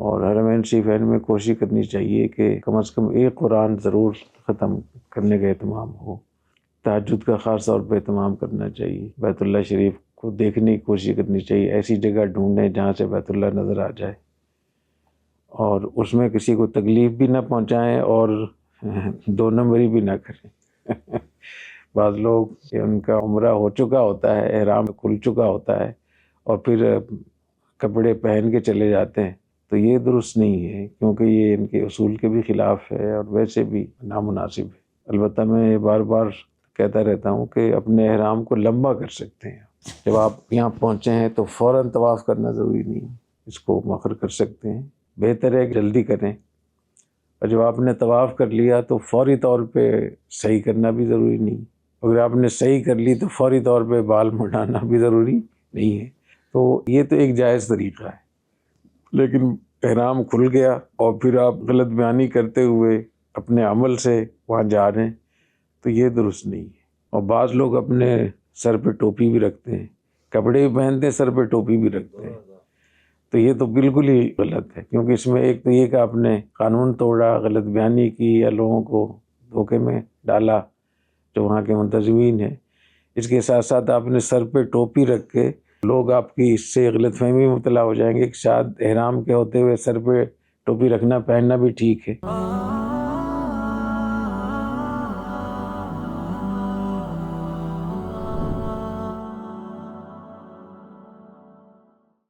اور حرمین شریفین میں کوشش کرنی چاہیے کہ کم از کم ایک قرآن ضرور ختم کرنے کا اہتمام ہو۔ تہجد کا خاص طور پہ اہتمام کرنا چاہیے۔ بیت اللہ شریف کو دیکھنے کی کوشش کرنی چاہیے، ایسی جگہ ڈھونڈیں جہاں سے بیت اللہ نظر آ جائے، اور اس میں کسی کو تکلیف بھی نہ پہنچائیں اور دو نمبری بھی نہ کریں۔ بعض لوگ کہ ان کا عمرہ ہو چکا ہوتا ہے، احرام کھل چکا ہوتا ہے، اور پھر کپڑے پہن کے چلے جاتے ہیں، تو یہ درست نہیں ہے، کیونکہ یہ ان کے اصول کے بھی خلاف ہے اور ویسے بھی نامناسب ہے۔ البتہ میں بار بار کہتا رہتا ہوں کہ اپنے احرام کو لمبا کر سکتے ہیں۔ جب آپ یہاں پہنچے ہیں تو فوراً طواف کرنا ضروری نہیں، اس کو مؤخر کر سکتے ہیں۔ بہتر ہے کہ جلدی کریں، اور جب آپ نے طواف کر لیا تو فوری طور پہ صحیح کرنا بھی ضروری نہیں۔ اگر آپ نے صحیح کر لی تو فوری طور پہ بال مڈانا بھی ضروری نہیں ہے۔ تو یہ تو ایک جائز طریقہ ہے، لیکن احرام کھل گیا اور پھر آپ غلط بیانی کرتے ہوئے اپنے عمل سے وہاں جا رہے ہیں، تو یہ درست نہیں ہے۔ اور بعض لوگ اپنے سر پہ ٹوپی بھی رکھتے ہیں، کپڑے بھی پہنتے ہیں، سر پہ ٹوپی بھی رکھتے ہیں، تو یہ تو بالکل ہی غلط ہے، کیونکہ اس میں ایک تو یہ کہ آپ نے قانون توڑا، غلط بیانی کی، یا لوگوں کو دھوکے میں ڈالا جو وہاں کے منتظمین ہیں۔ اس کے ساتھ ساتھ آپ نے سر پہ ٹوپی رکھ کے لوگ آپ کی اس سے غلط فہمی میں مبتلا ہو جائیں گے کہ شاید احرام کے ہوتے ہوئے سر پہ ٹوپی رکھنا پہننا بھی ٹھیک ہے۔